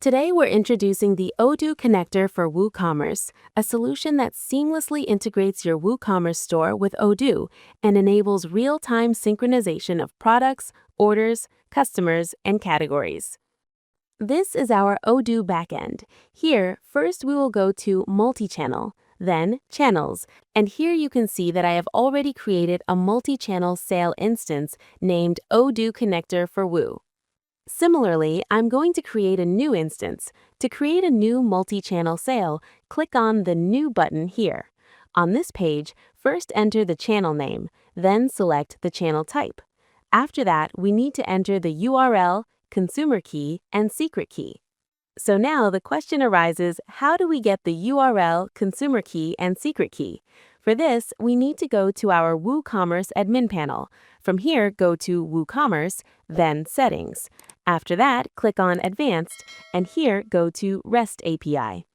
Today, we're introducing the Odoo Connector for WooCommerce, a solution that seamlessly integrates your WooCommerce store with Odoo and enables real-time synchronization of products, orders, customers, and categories. This is our Odoo backend. Here, first we will go to Multi-Channel, then Channels, and here you can see that I have already created a multi-channel sale instance named Odoo Connector for Woo. Similarly, I'm going to create a new instance. To create a new multi-channel sale, click on the New button here. On this page, first enter the channel name, then select the channel type. After that, we need to enter the URL, consumer key, and secret key. So now the question arises, how do we get the URL, consumer key, and secret key? For this, we need to go to our WooCommerce admin panel. From here, go to WooCommerce, then Settings. After that, click on Advanced, and here go to REST API.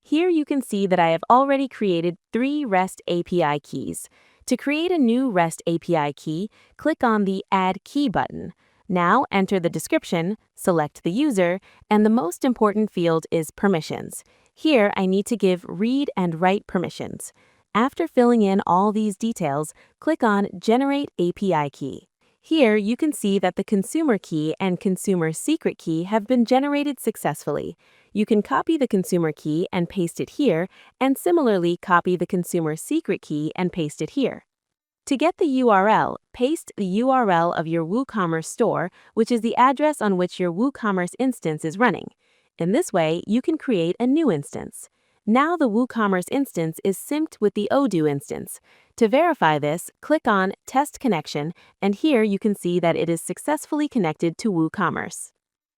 Here you can see that I have already created 3 REST API keys. To create a new REST API key, click on the Add Key button. Now enter the description, select the user, and the most important field is permissions. Here I need to give read and write permissions. After filling in all these details, click on Generate API Key. Here you can see that the consumer key and consumer secret key have been generated successfully. You can copy the consumer key and paste it here, and similarly copy the consumer secret key and paste it here. To get the URL, paste the URL of your WooCommerce store, which is the address on which your WooCommerce instance is running. In this way, you can create a new instance. Now the WooCommerce instance is synced with the Odoo instance. To verify this, click on Test Connection, and here you can see that it is successfully connected to WooCommerce.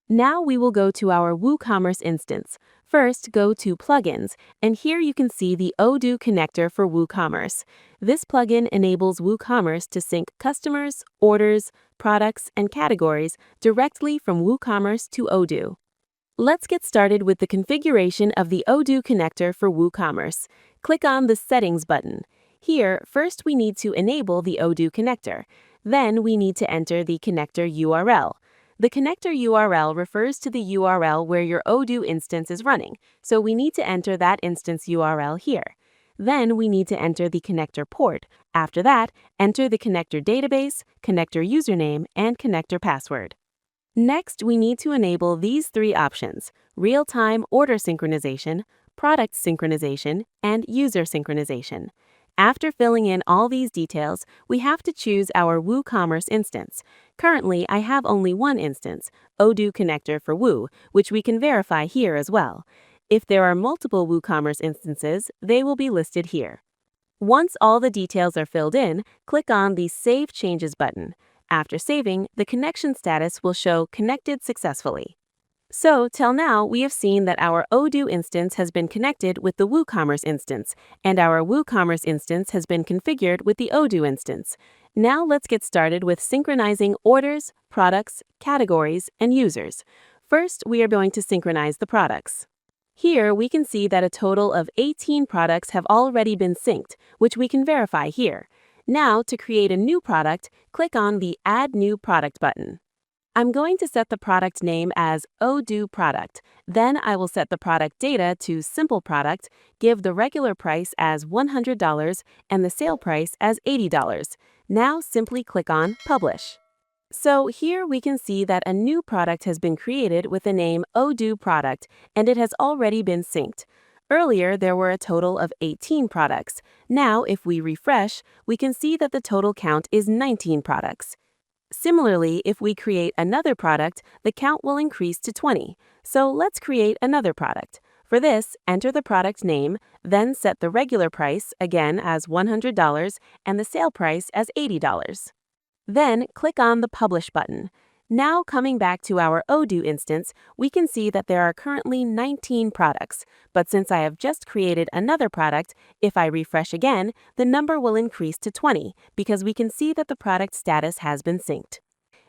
Now we will go to our WooCommerce instance. First, go to Plugins, and here you can see the Odoo Connector for WooCommerce. This plugin enables WooCommerce to sync customers, orders, products, and categories directly from WooCommerce to Odoo. Let's get started with the configuration of the Odoo Connector for WooCommerce. Click on the Settings button. Here, first we need to enable the Odoo Connector. Then we need to enter the connector URL. The connector URL refers to the URL where your Odoo instance is running, so we need to enter that instance URL here. Then we need to enter the connector port. After that, enter the connector database, connector username, and connector password. Next, we need to enable these 3 options: real-time order synchronization, product synchronization, and user synchronization. After filling in all these details, we have to choose our WooCommerce instance. Currently, I have only one instance, Odoo Connector for Woo, which we can verify here as well. If there are multiple WooCommerce instances, they will be listed here. Once all the details are filled in, click on the Save Changes button. After saving, the connection status will show Connected Successfully. So, till now, we have seen that our Odoo instance has been connected with the WooCommerce instance, and our WooCommerce instance has been configured with the Odoo instance. Now let's get started with synchronizing orders, products, categories, and users. First, we are going to synchronize the products. Here, we can see that a total of 18 products have already been synced, which we can verify here. Now, to create a new product, click on the Add New Product button. I'm going to set the product name as Odoo Product. Then I will set the product data to Simple Product, give the regular price as $100 and the sale price as $80. Now simply click on Publish. So here we can see that a new product has been created with the name Odoo Product, and it has already been synced. Earlier, there were a total of 18 products. Now, if we refresh, we can see that the total count is 19 products. Similarly, if we create another product, the count will increase to 20. So let's create another product. For this, enter the product name, then set the regular price, again as $100, and the sale price as $80. Then click on the Publish button. Now, coming back to our Odoo instance, we can see that there are currently 19 products. But since I have just created another product, if I refresh again, the number will increase to 20 because we can see that the product status has been synced.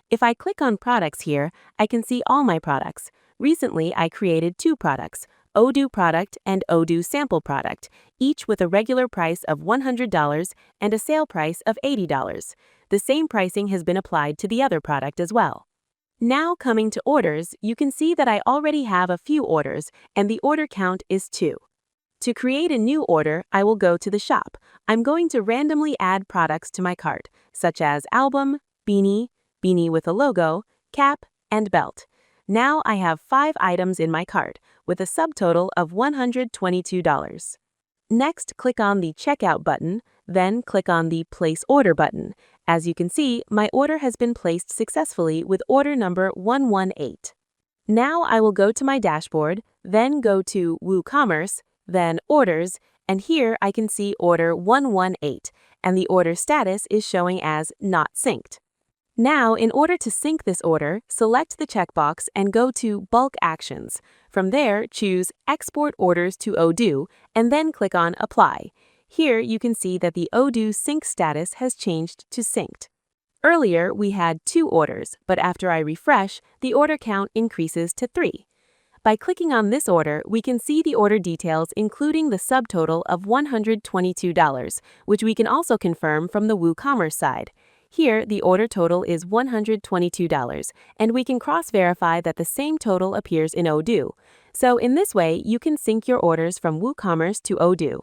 If I click on Products here, I can see all my products. Recently, I created 2 products, Odoo Product and Odoo Sample Product, each with a regular price of $100 and a sale price of $80. The same pricing has been applied to the other product as well. Now coming to orders, you can see that I already have a few orders and the order count is 2. To create a new order, I will go to the shop. I'm going to randomly add products to my cart, such as album, beanie, beanie with a logo, cap, and belt. Now I have 5 items in my cart, with a subtotal of $122. Next, click on the Checkout button, then click on the Place Order button. As you can see, my order has been placed successfully with order number 118. Now I will go to my dashboard, then go to WooCommerce, then Orders, and here I can see order 118, and the order status is showing as Not Synced. Now, in order to sync this order, select the checkbox and go to Bulk Actions. From there, choose Export Orders to Odoo, and then click on Apply. Here you can see that the Odoo sync status has changed to synced. Earlier, we had 2 orders, but after I refresh, the order count increases to 3. By clicking on this order, we can see the order details including the subtotal of $122, which we can also confirm from the WooCommerce side. Here, the order total is $122, and we can cross-verify that the same total appears in Odoo. So in this way, you can sync your orders from WooCommerce to Odoo.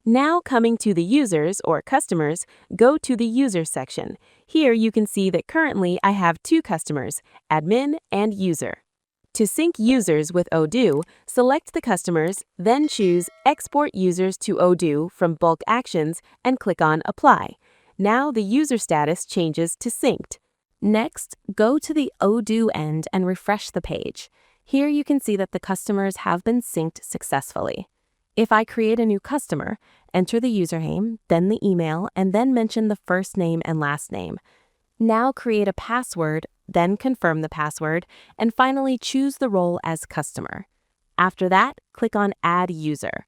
Now coming to the users or customers, go to the Users section. Here you can see that currently I have 2 customers, admin and user. To sync users with Odoo, select the customers, then choose Export Users to Odoo from Bulk Actions and click on Apply. Now the user status changes to synced. Next, go to the Odoo end and refresh the page. Here you can see that the customers have been synced successfully. If I create a new customer, enter the username, then the email, and then mention the first name and last name. Now create a password, then confirm the password, and finally choose the role as customer. After that, click on Add User.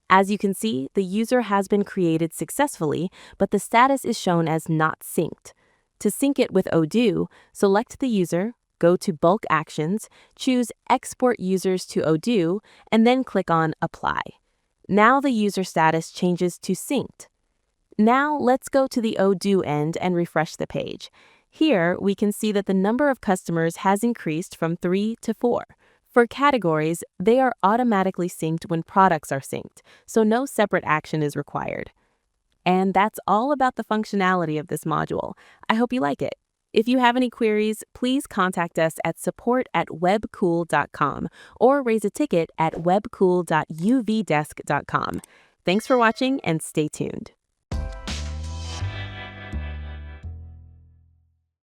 As you can see, the user has been created successfully, but the status is shown as not synced. To sync it with Odoo, select the user, go to Bulk Actions, choose Export Users to Odoo, and then click on Apply. Now the user status changes to synced. Now let's go to the Odoo end and refresh the page. Here we can see that the number of customers has increased from 3 to 4. For categories, they are automatically synced when products are synced, so no separate action is required. And that's all about the functionality of this module. I hope you like it. If you have any queries, please contact us at support@webkul.com or raise a ticket at webkul.uvdesk.com. Thanks for watching and stay tuned.